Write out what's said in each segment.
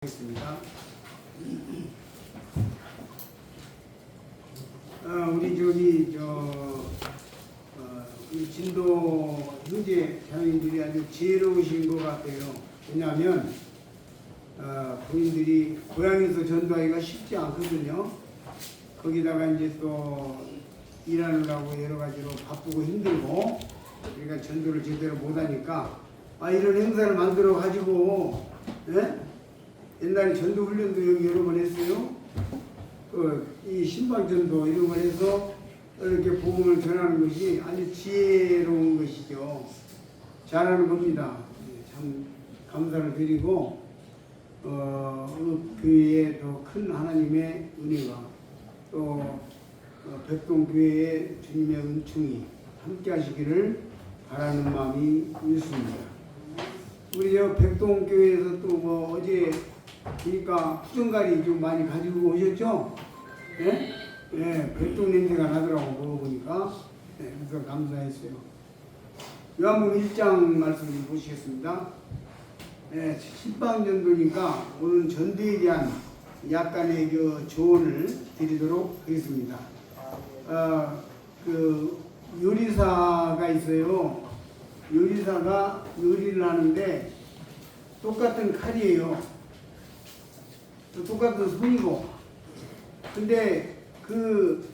하겠습니다. 우리 우리 진도 형제 자매님들이 아주 지혜로우신 것 같아요. 왜냐하면 본인들이 고향에서 전도하기가 쉽지 않거든요. 거기다가 이제 또 일하느라고 여러 가지로 바쁘고 힘들고 그러니까 전도를 제대로 못하니까 이런 행사를 만들어 가지고 옛날에 전도 훈련도 여기 여러 번 했어요. 이 신방전도 이런 걸 해서 이렇게 복음을 전하는 것이 아주 지혜로운 것이죠. 잘하는 겁니다. 참 감사를 드리고 교회에 더 큰 하나님의 은혜가 또 백동교회의 주님의 은총이 함께 하시기를 바라는 마음이 있습니다. 우리 백동교회에서 또 어제 그러니까 푸정갈이 좀 많이 가지고 오셨죠? 예? 예, 백동 냄새가 나더라고 먹어보니까. 네, 그래서 감사했어요. 요한복음 1장 말씀을 보시겠습니다. 네, 신방전도니까 오늘 전도에 대한 약간의 조언을 드리도록 하겠습니다. 요리사가 있어요. 요리사가 요리를 하는데 똑같은 칼이에요. 똑같은 손이고. 근데 그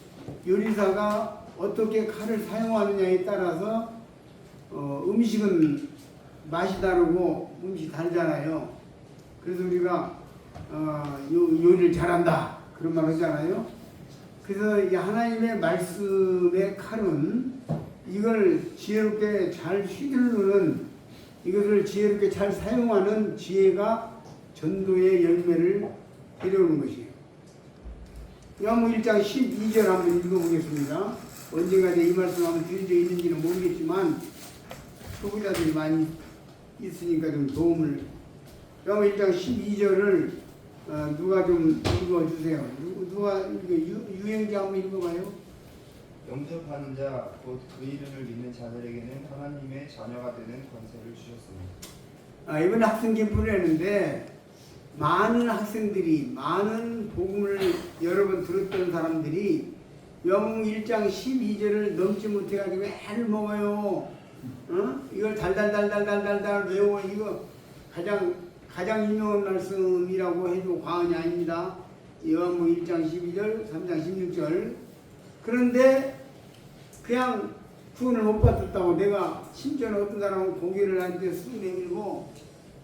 요리사가 어떻게 칼을 사용하느냐에 따라서 음식은 맛이 다르고 음식이 다르잖아요. 그래서 우리가 요리를 잘한다 그런 말 하잖아요. 그래서 이 하나님의 말씀의 칼은 이걸 지혜롭게 잘 휘두르는 이것을 지혜롭게 잘 사용하는 지혜가 전도의 열매를 데려오는 것이에요. 요한복음 1장 12절 한번 읽어보겠습니다. 언젠가 이 말씀 한번 드린 적이 있는지는 모르겠지만 초보자들이 많이 있으니까 좀 도움을. 요한복음 1장 12절을 누가 좀 읽어주세요. 누가 유행자 한번 읽어봐요. 영접하는 자 곧 그 이름을 믿는 자들에게는 하나님의 자녀가 되는 권세를 주셨습니다. 이번 학생기 프로그램인데 많은 학생들이 많은 복음을 여러 번 들었던 사람들이 요한복음 1장 12절을 넘지 못해가지고 애를 먹어요. 이걸 달달달달달달 외워. 이거 가장 유명한 말씀이라고 해도 과언이 아닙니다. 요한복음 1장 12절 3장 16절. 그런데 그냥 구원을 못 받았다고 내가 심지어는 어떤 사람은 고개를 나한테 쑥 내밀고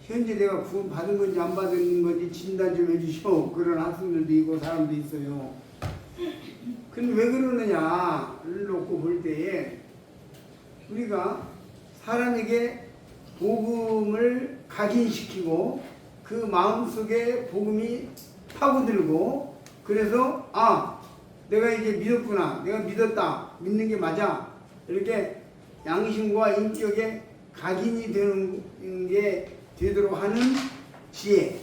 현재 내가 구원 받은 건지 안 받은 건지 진단 좀 해주시오. 그런 학생들도 있고 사람도 있어요. 근데 왜 그러느냐를 놓고 볼 때에 우리가 사람에게 복음을 각인시키고 그 마음속에 복음이 파고들고 그래서 내가 이제 믿었구나. 내가 믿었다. 믿는 게 맞아. 이렇게 양심과 인격에 각인이 되는 게 되도록 하는 지혜.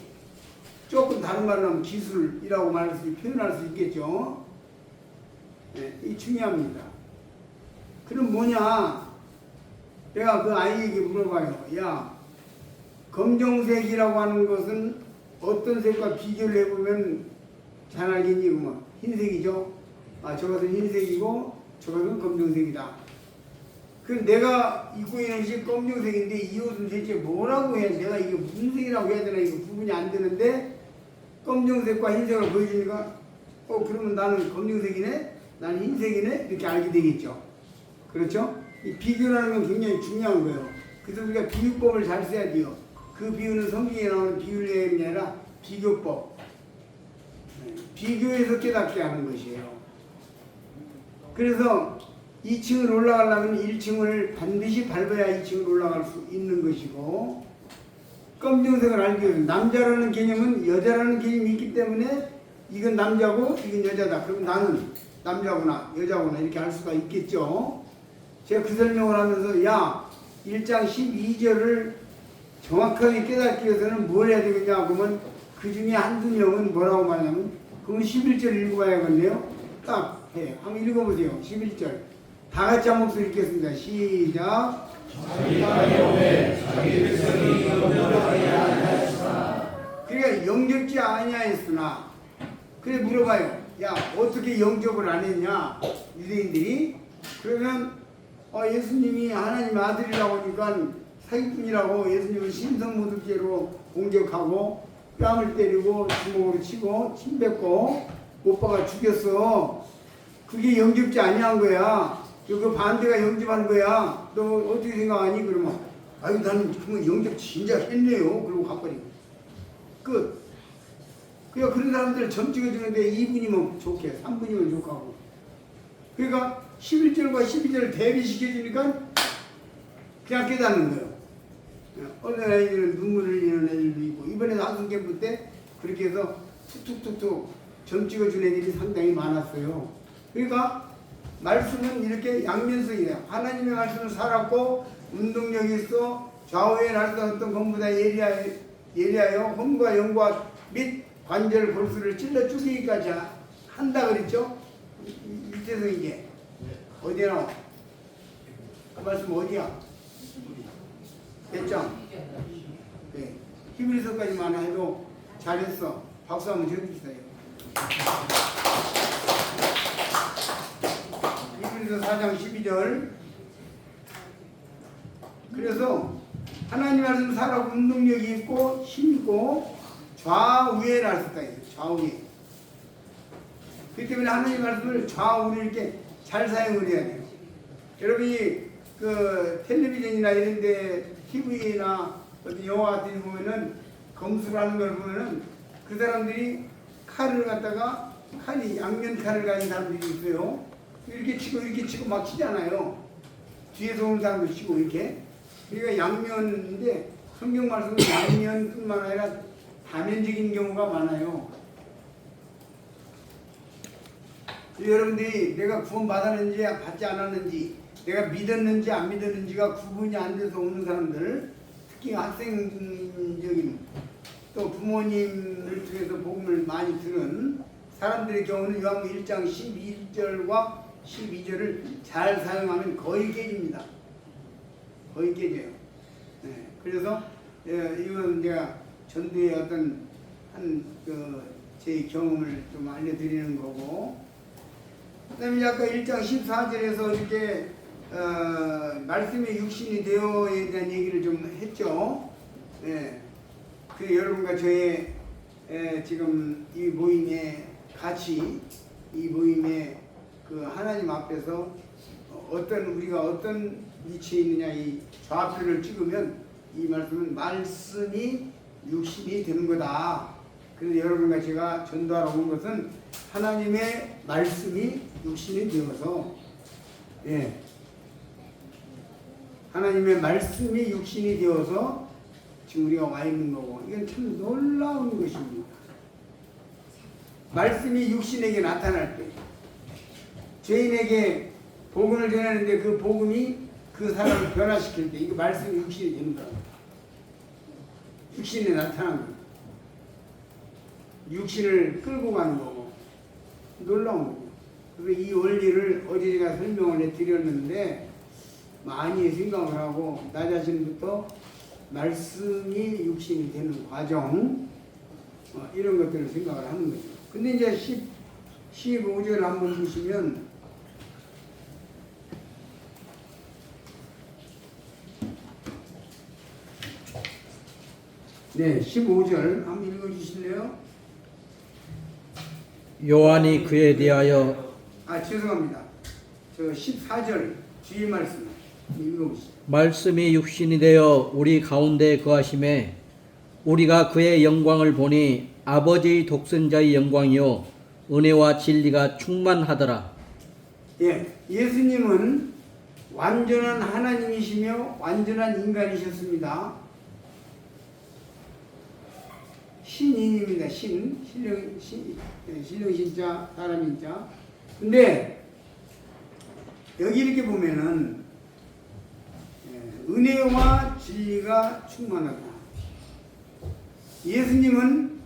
조금 다른 말로 하면 기술이라고 표현할 수 있겠죠. 네, 이 중요합니다. 그럼 뭐냐? 내가 그 아이에게 물어봐요. 야, 검정색이라고 하는 것은 어떤 색과 비교를 해보면 잘 알겠니? 그러면 흰색이죠. 저것은 흰색이고 저것은 검정색이다. 그럼 내가 입고 있는 옷이 검정색인데 이 옷은 대체 뭐라고 해야 내가 이게 무슨 색이라고 해야 되나 이거 구분이 안 되는데 검정색과 흰색을 보여주니까 그러면 나는 검정색이네 나는 흰색이네 이렇게 알게 되겠죠. 그렇죠? 이 비교라는 건 굉장히 중요한 거예요. 그래서 우리가 비유법을 잘 써야 돼요. 그 비유는 성경에 나오는 비유가 아니라 비교법. 비교해서 깨닫게 하는 것이에요. 그래서 2층을 올라가려면 1층을 반드시 밟아야 2층을 올라갈 수 있는 것이고 검정색을 알기 위해서 남자라는 개념은 여자라는 개념이 있기 때문에 이건 남자고 이건 여자다. 그럼 나는 남자구나 여자구나 이렇게 알 수가 있겠죠. 제가 그 설명을 하면서 1장 12절을 정확하게 깨닫기 위해서는 뭘 해야 되겠냐 그러면 그 중에 한두 명은 뭐라고 말하냐면 그건 11절 읽어봐야겠네요. 딱 해. 한번 읽어보세요. 11절 다 같이 한 목소리 읽겠습니다. 시작. 자기 땅에 오매 자기 백성이 영접하게 하였으나 그러니까 영접지 아니하였으나 그래 물어봐요. 야 어떻게 영접을 안 했냐 유대인들이. 그러면 예수님이 하나님 아들이라고 하니까 사기꾼이라고 예수님을 신성모독죄로 공격하고 뺨을 때리고 주먹으로 치고 침 뱉고 못 박아 죽였어. 그게 영접지 아니한 거야. 그 반대가 영접하는 거야. 너 어떻게 생각하니? 그러면 아유 나는 그건 영접 진짜 했네요. 그러고 가버리고 끝. 그러니까 그런 사람들 점 찍어주는데 2분이면 좋게 3분이면 좋고. 그러니까 11절과 12절을 대비시켜주니까 그냥 깨닫는 거예요. 어느 아이들은 눈물을 흘리는 애들도 있고 이번에도 한승캠프 때 그렇게 해서 툭툭툭툭 점 찍어준 애들이 상당히 많았어요. 그러니까 말씀은 이렇게 양면성이에요. 하나님의 말씀을 살았고 운동력이 있어 좌우에 날선 전부 다 예리하여 혼과 영과 및 관절 골수를 찔러 죽이기까지 한다 그랬죠? 밑에서 이게 어디에 나와? 그 말씀 어디야? 몇 장? 네. 히브리서까지만 해도 잘했어. 박수 한번 쳐주세요. 히브리서 4장 12절. 그래서 하나님 말씀 살아고 운동력이 있고 힘 있고 좌우에 날섰다 해요. 좌우에. 그렇기 때문에 하나님 말씀을 좌우를 이렇게 잘 사용을 해야 돼요. 여러분이 그 텔레비전이나 이런 데 TV나 어떤 영화 같은 데 보면은 검수를 하는 걸 보면은 그 사람들이 칼을 갖다가 칼이 양면 칼을 가진 사람들이 있어요. 이렇게 치고 막 치잖아요. 뒤에서 오는 사람도 치고 이렇게. 그러니까 양면인데 성경 말씀은 양면뿐만 아니라 다면적인 경우가 많아요. 여러분들이 내가 구원 받았는지 받지 않았는지 내가 믿었는지 안 믿었는지가 구분이 안 돼서 오는 사람들, 특히 학생적인 또 부모님을 통해서 복음을 많이 들은 사람들의 경우는 요한복음 1장 11절과 12절을 잘 사용하면 거의 깨집니다. 거의 깨져요. 네, 그래서 이건 제가 전도의 어떤 제 경험을 좀 알려드리는 거고, 그 다음에 아까 1장 14절에서 이렇게 말씀의 육신이 되어에 대한 얘기를 좀 했죠. 예. 그 여러분과 저의 지금 이 모임에 같이 이 모임에 그 하나님 앞에서 우리가 어떤 위치에 있느냐 이 좌표를 찍으면 이 말씀은 말씀이 육신이 되는 거다. 그래서 여러분과 제가 전도하러 온 것은 하나님의 말씀이 육신이 되어서 하나님의 말씀이 육신이 되어서 지금 우리가 와 있는 거고, 이건 참 놀라운 것입니다. 말씀이 육신에게 나타날 때 죄인에게 복음을 전하는데 그 복음이 그 사람을 변화시킬 때 이거 말씀이 육신이 되는 거예요. 육신에 나타나는 거예요. 육신을 끌고 가는 거고 놀라운 거예요. 그래서 이 원리를 어제 제가 설명을 해드렸는데 많이 생각을 하고 나 자신부터 말씀이 육신이 되는 과정 이런 것들을 생각을 하는 거죠. 근데 이제 15절 한번 보시면 네, 15절 한번 읽어주실래요? 요한이 그에 대하여 죄송합니다. 저 14절 뒤에 말씀 읽어보시죠. 말씀이 육신이 되어 우리 가운데 거하심에 우리가 그의 영광을 보니 아버지의 독생자의 영광이요 은혜와 진리가 충만하더라. 예수님은 완전한 하나님이시며 완전한 인간이셨습니다. 신인입니다. 신령신자, 사람인자. 근데 여기 이렇게 보면은 은혜와 진리가 충만하다. 예수님은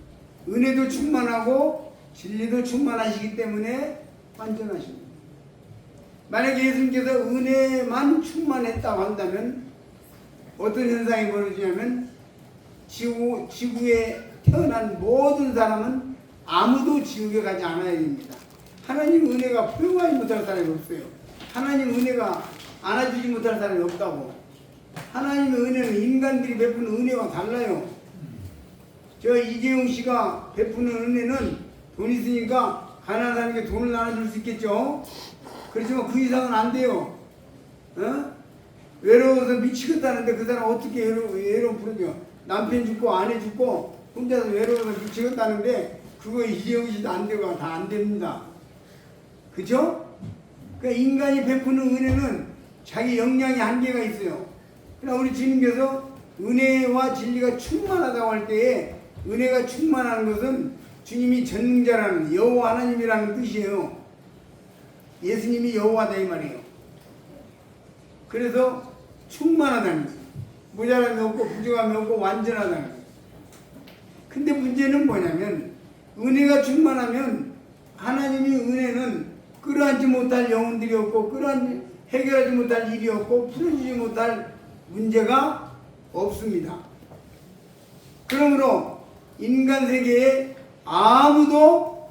은혜도 충만하고 진리도 충만하시기 때문에 완전하십니다. 만약에 예수님께서 은혜만 충만했다고 한다면 어떤 현상이 벌어지냐면 지구에 태어난 모든 사람은 아무도 지옥에 가지 않아야 됩니다. 하나님 은혜가 포용하지 못할 사람이 없어요. 하나님 은혜가 안아주지 못할 사람이 없다고. 하나님의 은혜는 인간들이 베푸는 은혜와 달라요. 저 이재용 씨가 베푸는 은혜는 돈 있으니까 가난한 사람에게 돈을 나눠줄 수 있겠죠. 그렇지만 그 이상은 안 돼요. 외로워서 미치겠다는데 그 사람 어떻게 외로움 풀어줘? 남편 죽고 아내 죽고 혼자서 외로워서 미치겠다는데 그거 이재용 씨도 안 되고 다 안 됩니다. 그죠? 그러니까 인간이 베푸는 은혜는 자기 역량이 한계가 있어요. 그러나 우리 주님께서 은혜와 진리가 충만하다고 할 때에 은혜가 충만한 것은 주님이 전능자라는 여호와 하나님이라는 뜻이에요. 예수님이 여호와다 이 말이에요. 그래서 충만하다는 거예요. 모자람이 없고 부족함이 없고 완전하다는 거예요. 근데 문제는 뭐냐면 은혜가 충만하면 하나님의 은혜는 끌어안지 못할 영혼들이 없고 해결하지 못할 일이 없고 풀어주지 못할 문제가 없습니다. 그러므로 인간 세계에 아무도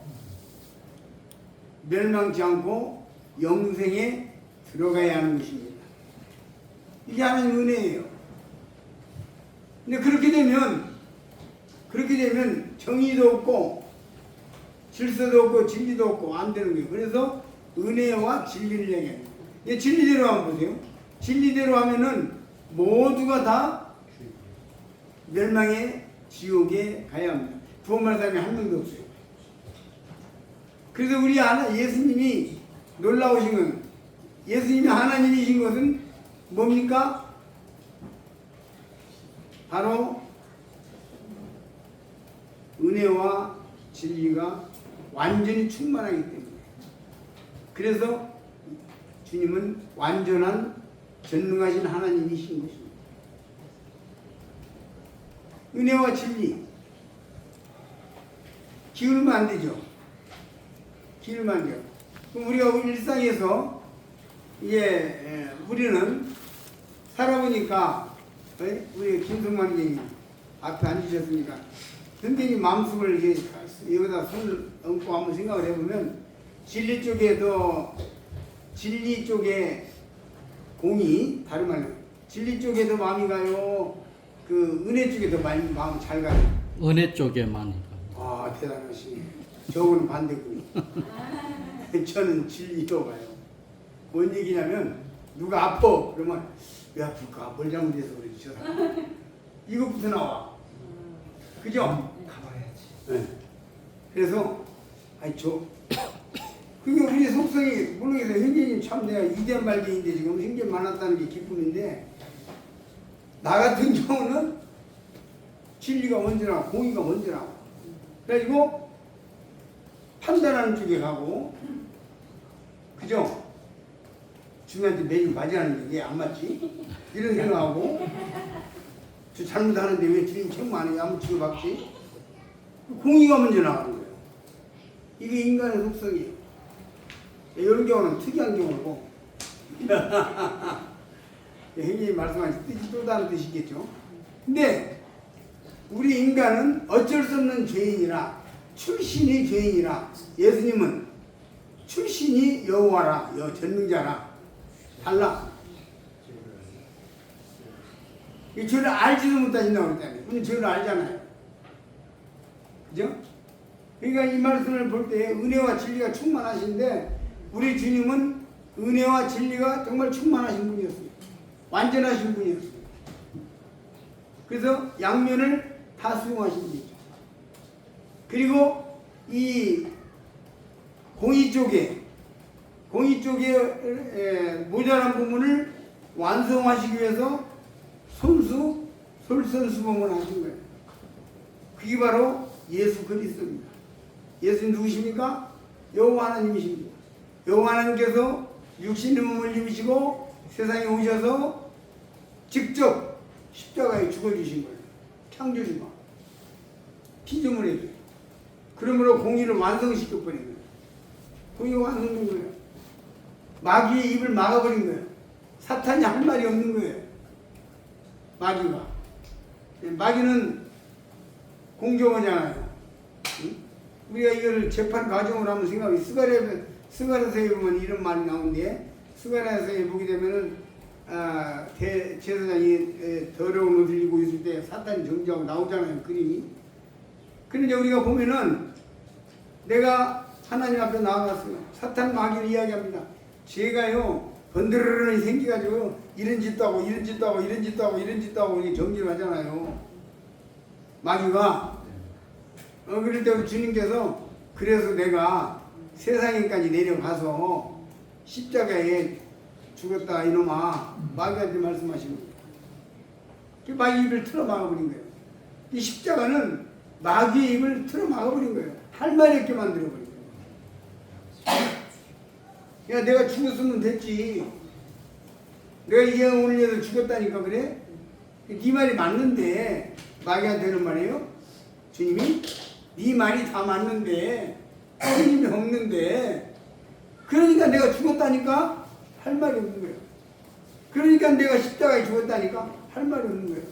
멸망치 않고 영생에 들어가야 하는 것입니다. 이게 하나님의 은혜예요. 근데 그렇게 되면 정의도 없고 질서도 없고 진리도 없고 안 되는 거예요. 그래서 은혜와 진리를 얘기해요. 진리대로 한번 보세요. 진리대로 하면은 모두가 다 멸망의 지옥에 가야 합니다. 구원받은 사람이 한 명도 없어요. 그래서 우리 예수님이 놀라우신 건, 예수님이 하나님이신 것은 뭡니까? 바로 은혜와 진리가 완전히 충만하기 때문에. 그래서 주님은 완전한 전능하신 하나님이신 것입니다. 은혜와 진리 기울면 안 되죠. 기울면 안 돼요. 그럼 우리가 우리 일상에서 이제 우리는 살아보니까 우리 김성만 선생님 앞에 앉으셨으니까 선생님 마음속을 여기다 손을 얹고 한번 생각을 해보면 진리 쪽에 공이 다른 말로 진리 쪽에 더 마음이 가요. 그 은혜 쪽에 더 마음 잘 가요. 은혜 쪽에 많이 아 대단하시네. 저거는 반대군요. 저는 진리로 가요. 뭔 얘기냐면 누가 아파 그러면 왜 아플까? 뭘 잘못해서 그러지 저 사람. 이것부터 나와. 그죠? 가봐야지. 네. 그래서 그게 우리 속성이 모르겠어요. 형제님 참 내가 이대한 발견인데 지금 형제 많았다는 게 기쁨인데 나 같은 경우는 진리가 먼저 나와 공의가 먼저 나와. 그래가지고 판단하는 쪽에 가고 그죠? 주님한테 매일 맞이하는 게 안 맞지? 이런 생각하고 저 잘못하는데 왜 주님 책무 안 해? 아무 치료받지? 공의가 먼저 나가는 거예요. 이게 인간의 속성이에요. 이런 경우는 특이한 경우고 형님이 말씀하신 뜻이 또 다른 뜻이겠죠. 근데 우리 인간은 어쩔 수 없는 죄인이라 출신이 죄인이라 예수님은 출신이 여호와라 전능자라 달라. 이 죄를 알지도 못하신다고 그랬잖아요. 우리는 죄를 알잖아요. 그죠? 그러니까 이 말씀을 볼 때 은혜와 진리가 충만하신데 우리 주님은 은혜와 진리가 정말 충만하신 분이었어요. 완전하신 분이었어요. 그래서 양면을 다 수용하신 분이죠. 그리고 이 공의 쪽에 모자란 부분을 완성하시기 위해서 솔선수범을 하신 거예요. 그게 바로 예수 그리스도입니다. 예수님 누구십니까? 여호와 하나님이십니다. 여호와 하나님께서 육신의 몸을 입으시고 세상에 오셔서 직접 십자가에 죽어주신 거예요. 창조주가 피조물에게. 그러므로 공의를 완성시켜버린 거예요. 공의가 완성된 거예요. 마귀의 입을 막아버린 거예요. 사탄이 할 말이 없는 거예요. 마귀는 공정하잖아요. 응? 우리가 이걸 재판 과정으로 한번 생각해. 스가랴서에 보면 이런 말이 나오는데, 스가랴서에 보게 되면은 제사장이 더러운 옷을 입고 있을 때 사탄이 정죄하고 나오잖아요, 그림이. 그런데 우리가 보면은 내가 하나님 앞에 나아갔어요. 사탄 마귀를 이야기합니다. 제가요 번드르르 생겨가지고 이런 짓도 하고 이런 짓도 하고 이런 짓도 하고 이런 짓도 하고 이렇게 정죄를 하잖아요. 마귀가 그럴 때 우리 주님께서 그래서 내가 세상에까지 내려가서 십자가에 죽었다 이놈아, 마귀한테 말씀하시는 거예요. 그 마귀 입을 틀어 막아버린 거예요. 이 십자가는 마귀의 입을 틀어 막아버린 거예요. 할 말이 없게 만들어버린 거예요. 야, 내가 죽었으면 됐지. 내가 이 양 올려서 죽었다니까 그래? 네 말이 맞는데, 마귀한테는 말이에요. 주님이 네 말이 다 맞는데 주님이 없는데, 그러니까 내가 죽었다니까 할 말이 없는 거예요. 그러니까 내가 십자가에 죽었다니까 할 말이 없는 거예요.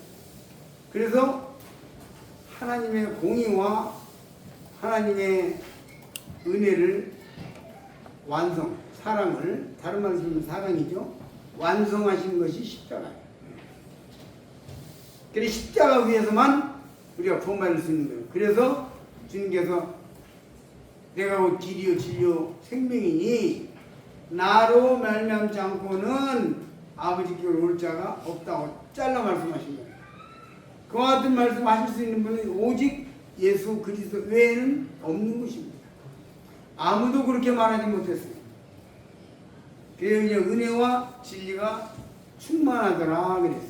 그래서 하나님의 공의와 하나님의 은혜를 완성, 사랑을, 다른 말로 쓰면 사랑이죠, 완성하신 것이 십자가예요. 그래서 십자가 위에서만 우리가 구원받을 수 있는 거예요. 그래서 주님께서 내가 곧 길이요 진리요 생명이니 나로 말미암지 않고는 아버지께로 올 자가 없다고 잘라 말씀하신 거예요. 그와 같은 말씀하실 수 있는 분은 오직 예수 그리스도 외에는 없는 것입니다. 아무도 그렇게 말하지 못했어요. 그래서 이제 은혜와 진리가 충만하더라 그랬어요.